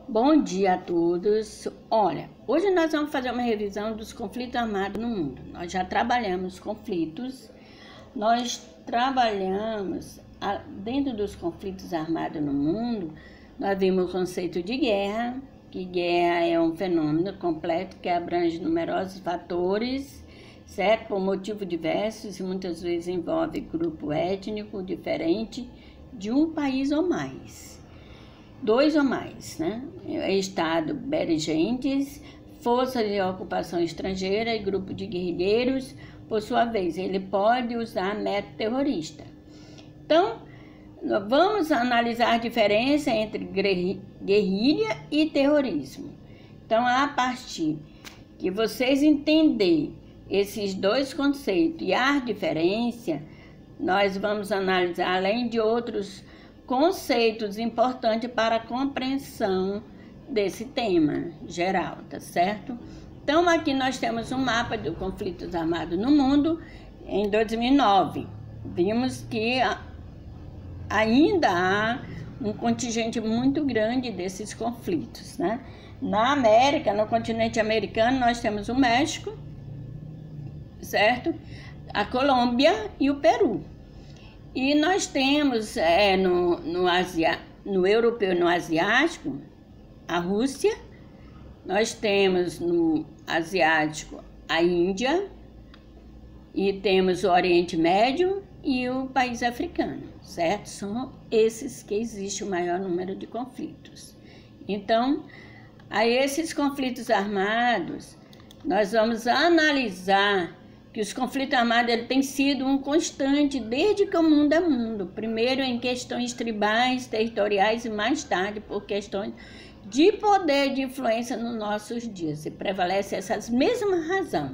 Bom dia a todos. Olha, hoje nós vamos fazer uma revisão dos conflitos armados no mundo. Nós já trabalhamos conflitos, dentro dos conflitos armados no mundo, nós vimos o conceito de guerra, que guerra é um fenômeno completo que abrange numerosos fatores, certo? Por motivos diversos e muitas vezes envolve grupo étnico diferente de um país ou mais. Dois ou mais, né? Estado beligentes, força de ocupação estrangeira e grupo de guerrilheiros, por sua vez, ele pode usar método terrorista. Então, vamos analisar a diferença entre guerrilha e terrorismo. Então, a partir que vocês entenderem esses dois conceitos e a diferença, nós vamos analisar, além de outros conceitos importantes para a compreensão desse tema geral, tá certo? Então, aqui nós temos um mapa de conflitos armados no mundo em 2009. Vimos que ainda há um contingente muito grande desses conflitos, né? Na América, no continente americano, nós temos o México, certo? A Colômbia e o Peru. E nós temos no europeu e no asiático, a Rússia, nós temos no asiático a Índia, e temos o Oriente Médio e o país africano, certo? São esses que existe o maior número de conflitos. Então, a esses conflitos armados, nós vamos analisar que os conflitos armados têm sido um constante desde que o mundo é mundo. Primeiro em questões tribais, territoriais e mais tarde por questões de poder e de influência nos nossos dias. E prevalece essas mesmas razões.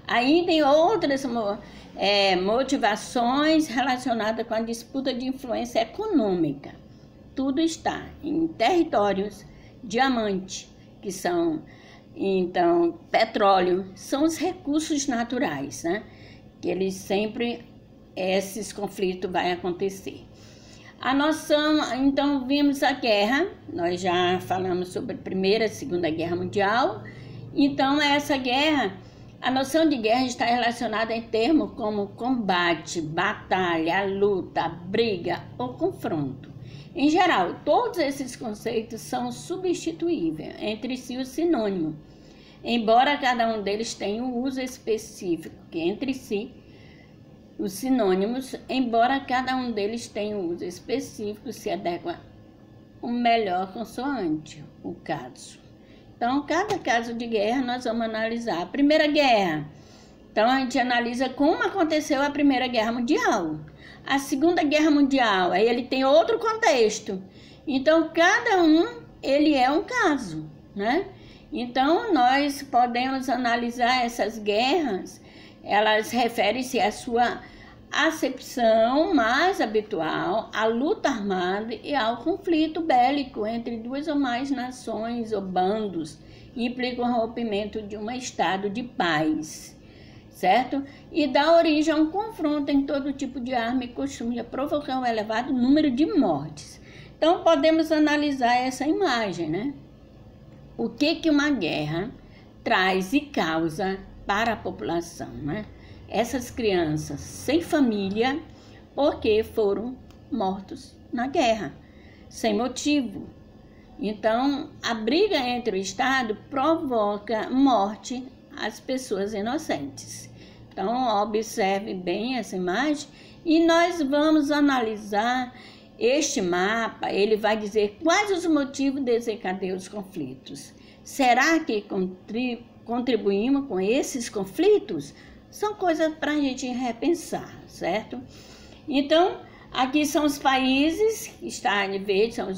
Ainda em outras motivações relacionadas com a disputa de influência econômica. Tudo está em territórios, diamante, que são... Então, petróleo são os recursos naturais, né? Que eles sempre, esses conflitos vão acontecer. A noção, então, vimos a guerra, nós já falamos sobre a Primeira e Segunda Guerra Mundial. Então, essa guerra, a noção de guerra está relacionada em termos como combate, batalha, luta, briga ou confronto. Em geral, todos esses conceitos são substituíveis, entre si os sinônimos, embora cada um deles tenha um uso específico, que entre si, os sinônimos, embora cada um deles tenha um uso específico, se adequa o melhor consoante o caso. Então, cada caso de guerra nós vamos analisar. A Primeira Guerra, então a gente analisa como aconteceu a Primeira Guerra Mundial. A Segunda Guerra Mundial, aí ele tem outro contexto. Então, cada um, ele é um caso, né? Então, nós podemos analisar essas guerras, elas referem-se à sua acepção mais habitual, à luta armada e ao conflito bélico entre duas ou mais nações ou bandos, e implicam o rompimento de um estado de paz, certo? E dá origem a um confronto em todo tipo de arma e costuma provocar um elevado número de mortes. Então, podemos analisar essa imagem, né? O que uma guerra traz e causa para a população, né? Essas crianças sem família, porque foram mortos na guerra, sem motivo. Então, a briga entre o Estado provoca morte às pessoas inocentes. Então, observe bem essa imagem e nós vamos analisar este mapa. Ele vai dizer quais os motivos desencadeiam os conflitos. Será que contribuímos com esses conflitos? São coisas para a gente repensar, certo? Então, aqui são os países, está em verde, são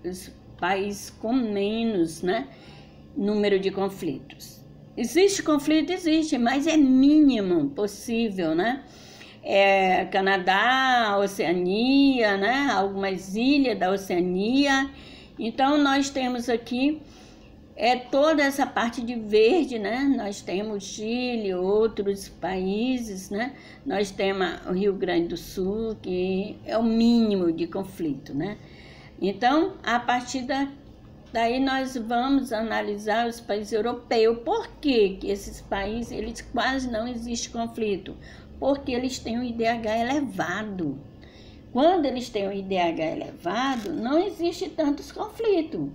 os países com menos, né, número de conflitos. Existe conflito? Existe, mas é mínimo possível, né? Canadá, Oceania, né? Algumas ilhas da Oceania. Então, nós temos aqui toda essa parte de verde, né? Nós temos Chile, outros países, né? Nós temos o Rio Grande do Sul, que é o mínimo de conflito, né? Então, a partir daí nós vamos analisar os países europeus. Por que esses países, eles quase não existe conflito? Porque eles têm um IDH elevado. Quando eles têm um IDH elevado, não existe tantos conflitos.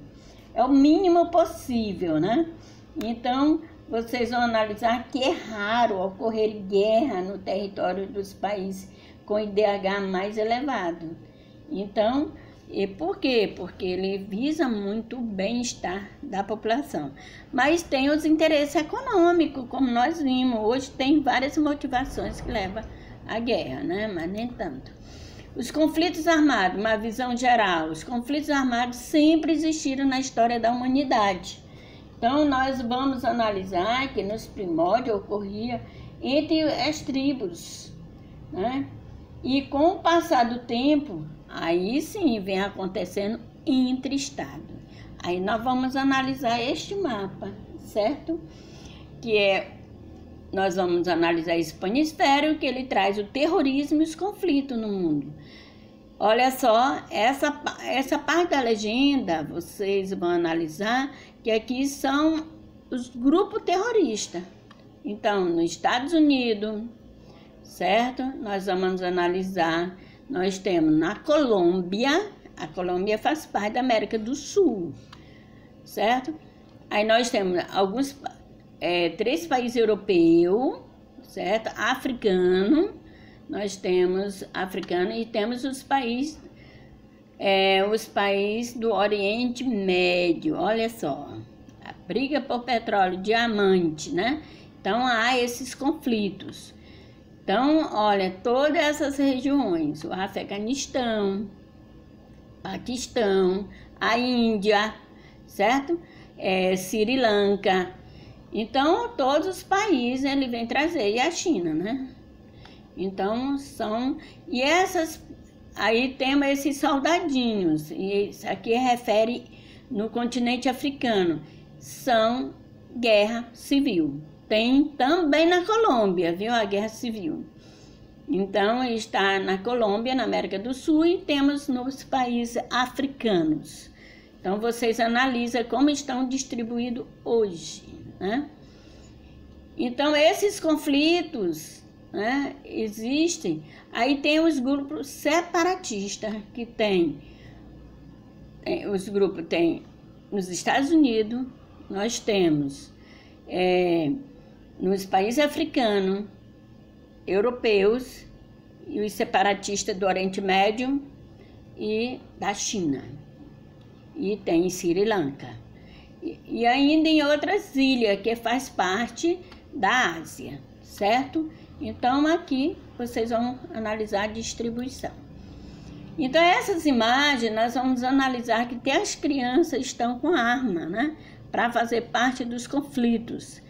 É o mínimo possível, né? Então, vocês vão analisar que é raro ocorrer guerra no território dos países com IDH mais elevado. Então, e por quê? Porque ele visa muito o bem-estar da população. Mas tem os interesses econômicos, como nós vimos. Hoje tem várias motivações que levam à guerra, né? Mas nem tanto. Os conflitos armados, uma visão geral. Os conflitos armados sempre existiram na história da humanidade. Então, nós vamos analisar que nos primórdios ocorria entre as tribos, né? E com o passar do tempo, aí sim vem acontecendo entre estados. Aí nós vamos analisar este mapa, certo? Nós vamos analisar esse planisfério, que ele traz o terrorismo e os conflitos no mundo. Olha só, essa parte da legenda, vocês vão analisar que aqui são os grupos terroristas. Então, nos Estados Unidos, certo? Nós vamos analisar, nós temos na Colômbia, a Colômbia faz parte da América do Sul, certo? Aí nós temos alguns, 3 países europeus, certo? Africano, nós temos africano e temos os países do Oriente Médio. Olha só, a briga por petróleo, diamante, né? Então há esses conflitos. Então, olha, todas essas regiões, o Afeganistão, Paquistão, a Índia, certo? Sri Lanka. Então, todos os países ele vem trazer, e a China, né? Então, e essas, aí temos esses soldadinhos, e isso aqui refere no continente africano, são guerra civil. Tem também na Colômbia, viu, a guerra civil. Então, está na Colômbia, na América do Sul, e temos nos países africanos. Então, vocês analisam como estão distribuídos hoje, né? Então, esses conflitos, né, existem. Aí tem os grupos separatistas, que os grupos tem nos Estados Unidos, nós temos nos países africanos, europeus, e os separatistas do Oriente Médio e da China. E tem Sri Lanka. E ainda em outras ilhas que faz parte da Ásia, certo? Então, aqui vocês vão analisar a distribuição. Então, essas imagens nós vamos analisar que até as crianças estão com arma, né? Para fazer parte dos conflitos.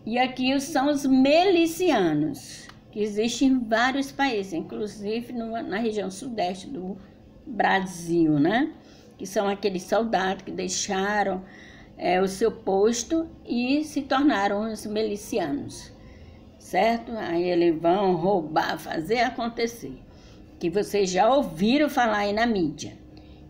E aqui são os milicianos, que existem em vários países, inclusive na região sudeste do Brasil, né? Que são aqueles soldados que deixaram o seu posto e se tornaram os milicianos, certo? Aí eles vão roubar, fazer acontecer, que vocês já ouviram falar aí na mídia.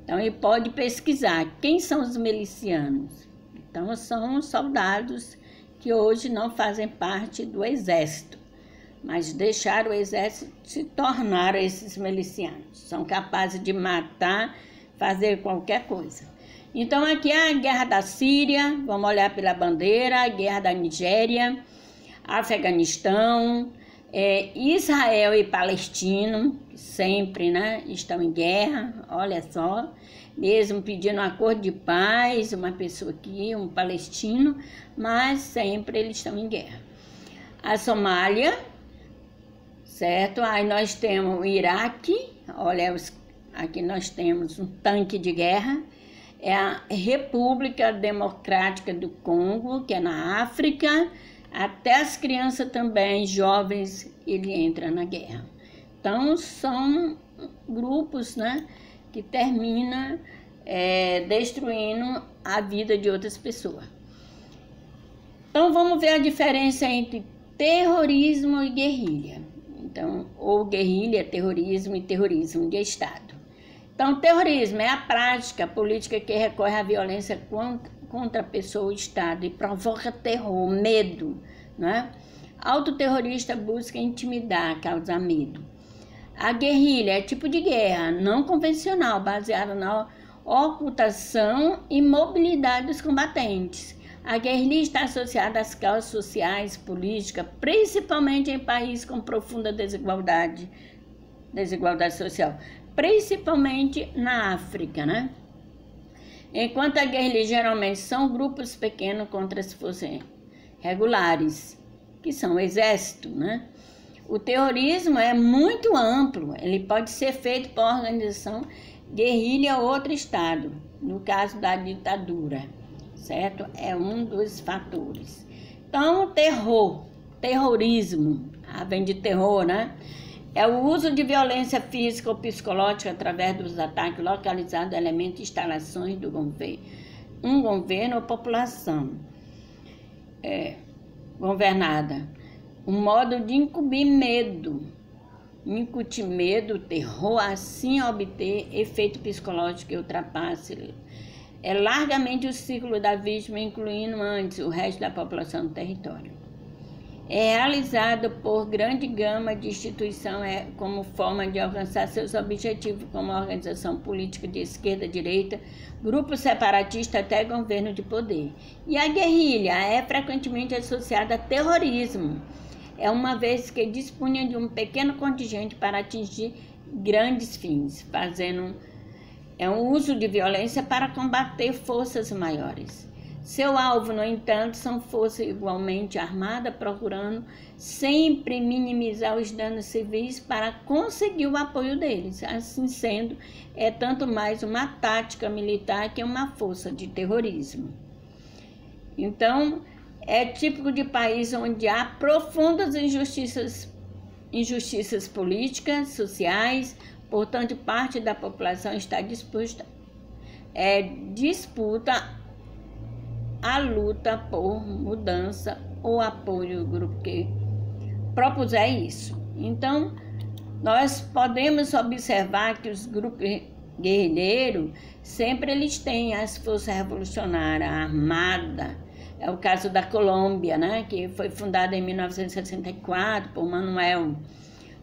Então, ele pode pesquisar quem são os milicianos. Então, são soldados que hoje não fazem parte do exército, mas deixaram o exército e se tornaram esses milicianos. São capazes de matar, fazer qualquer coisa. Então, aqui é a guerra da Síria, vamos olhar pela bandeira, a guerra da Nigéria, Afeganistão, Israel e Palestina, sempre, né, estão em guerra, olha só, mesmo pedindo um acordo de paz, uma pessoa aqui, um palestino, mas sempre eles estão em guerra. A Somália, certo? Aí nós temos o Iraque, olha, aqui nós temos um tanque de guerra, é a República Democrática do Congo, que é na África, até as crianças também, jovens, ele entra na guerra. Então, são grupos, né, que terminam destruindo a vida de outras pessoas. Então, vamos ver a diferença entre terrorismo e guerrilha. Então, ou guerrilha, terrorismo e terrorismo de Estado. Então, terrorismo é a prática política que recorre à violência contra a pessoa ou Estado e provoca terror, medo, né? Autoterrorista busca intimidar, causar medo. A guerrilha é tipo de guerra não convencional, baseada na ocultação e mobilidade dos combatentes. A guerrilha está associada às causas sociais, políticas, principalmente em países com profunda desigualdade social, principalmente na África, né? Enquanto a guerrilha geralmente são grupos pequenos contra as forças regulares, que são o exército, né? O terrorismo é muito amplo, ele pode ser feito por organização guerrilha ou outro Estado, no caso da ditadura, certo? É um dos fatores. Então, terrorismo, vem de terror, né? É o uso de violência física ou psicológica através dos ataques localizados a elementos e instalações do governo, um governo ou população governada. Um modo de incutir medo, terror, assim obter efeito psicológico que ultrapasse largamente o ciclo da vítima, incluindo antes o resto da população do território. É realizado por grande gama de instituições como forma de alcançar seus objetivos, como organização política de esquerda, direita, grupos separatistas até governo de poder. E a guerrilha é frequentemente associada a terrorismo, uma vez que dispunha de um pequeno contingente para atingir grandes fins, fazendo um uso de violência para combater forças maiores. Seu alvo, no entanto, são forças igualmente armadas, procurando sempre minimizar os danos civis para conseguir o apoio deles. Assim sendo, é tanto mais uma tática militar que uma força de terrorismo. Então, é típico de país onde há profundas injustiças políticas, sociais, portanto, parte da população está disputa a luta por mudança ou apoio do grupo que propuser isso. Então, nós podemos observar que os grupos guerrilheiros sempre eles têm as forças revolucionárias armadas. É o caso da Colômbia, né, que foi fundada em 1964 por Manuel,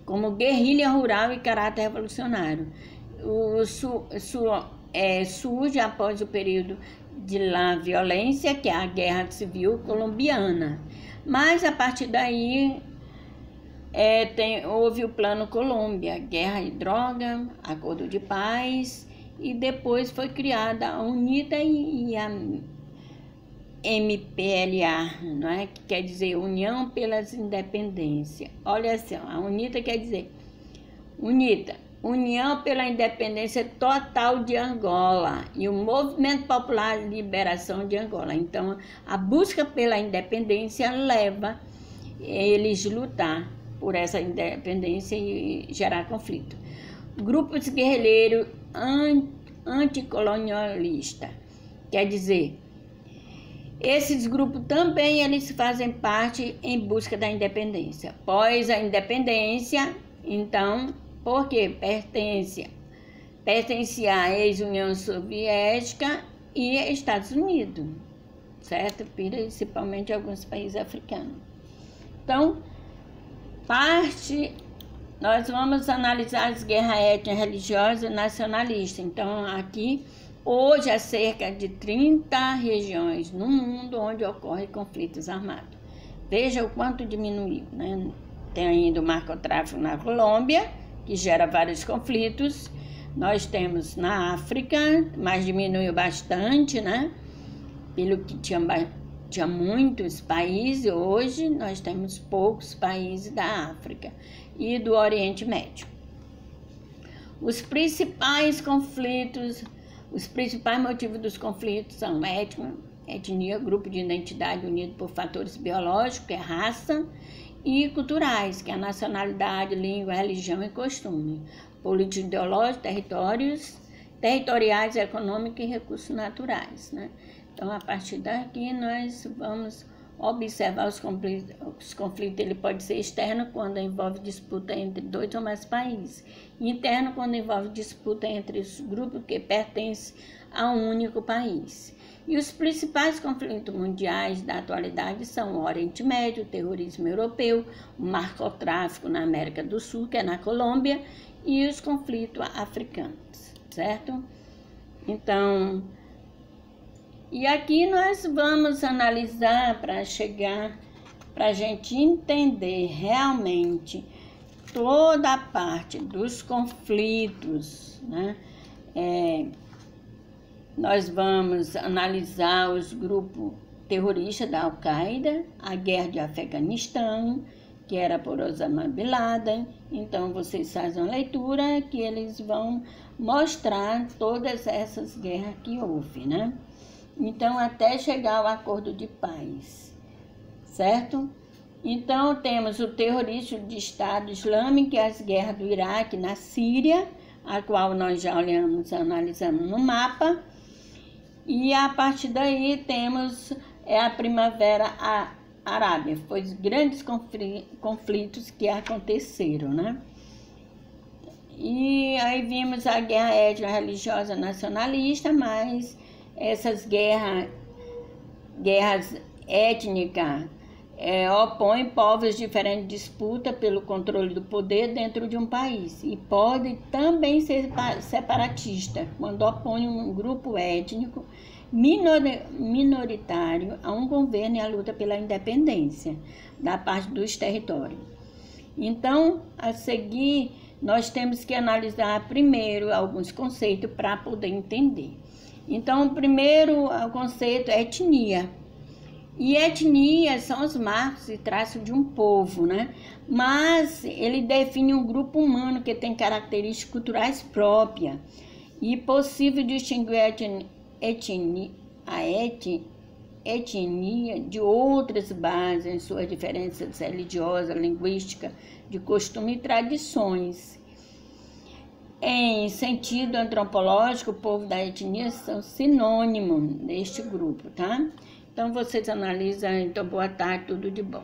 como guerrilha rural e caráter revolucionário. Surge após o período de violência, que é a Guerra Civil Colombiana. Mas, a partir daí, houve o Plano Colômbia, Guerra e Droga, Acordo de Paz, e depois foi criada a UNITA e a MPLA, não é? Que quer dizer União pelas Independências. Olha só, a UNITA quer dizer União pela Independência Total de Angola e o Movimento Popular de Liberação de Angola. Então, a busca pela independência leva eles a lutar por essa independência e gerar conflito. Grupos guerrilheiros anticolonialistas, quer dizer, esses grupos também eles fazem parte em busca da independência. Após a independência, então, porque pertencia à ex-União Soviética e Estados Unidos, certo? Principalmente alguns países africanos. Então, nós vamos analisar as guerras étnicas, religiosas e nacionalistas. Então, aqui, hoje, há cerca de 30 regiões no mundo onde ocorrem conflitos armados. Veja o quanto diminuiu, né? Tem ainda o narcotráfico na Colômbia, que gera vários conflitos. Nós temos na África, mas diminuiu bastante, né? Pelo que tinha muitos países, hoje nós temos poucos países da África e do Oriente Médio. Os principais motivos dos conflitos são etnia, grupo de identidade unido por fatores biológicos, que é raça, e culturais, que é a nacionalidade, língua, religião e costume, político ideológico, territoriais, econômicos e recursos naturais, né? Então, a partir daqui, nós vamos observar os conflitos. Ele pode ser externo quando envolve disputa entre 2 ou mais países, interno quando envolve disputa entre os grupos que pertencem a um único país. E os principais conflitos mundiais da atualidade são o Oriente Médio, o terrorismo europeu, o narcotráfico na América do Sul, que é na Colômbia, e os conflitos africanos, certo? Então, e aqui nós vamos analisar para a gente entender realmente toda a parte dos conflitos, né? Nós vamos analisar os grupos terroristas da Al-Qaeda, a guerra de Afeganistão, que era por Osama Bin Laden. Então, vocês fazem uma leitura que eles vão mostrar todas essas guerras que houve, né? Então, até chegar ao acordo de paz, certo? Então, temos o terrorismo de Estado Islâmico e as guerras do Iraque na Síria, a qual nós já analisamos no mapa. E a partir daí temos a Primavera Árabe, foi os grandes conflitos que aconteceram, né? E aí vimos a guerra étnica religiosa nacionalista, mas essas guerras étnicas opõem povos diferentes em disputa pelo controle do poder dentro de um país e pode também ser separatista, quando opõe um grupo étnico minoritário a um governo e a luta pela independência da parte dos territórios. Então, a seguir, nós temos que analisar primeiro alguns conceitos para poder entender. Então, o primeiro conceito é etnia. E etnia são os marcos e traços de um povo, né? Mas ele define um grupo humano que tem características culturais próprias e possível distinguir a etnia de outras bases em suas diferenças religiosas, linguísticas, de costume e tradições. Em sentido antropológico, o povo da etnia são sinônimos deste grupo, tá? Então, vocês analisam. Então, boa tarde, tudo de bom.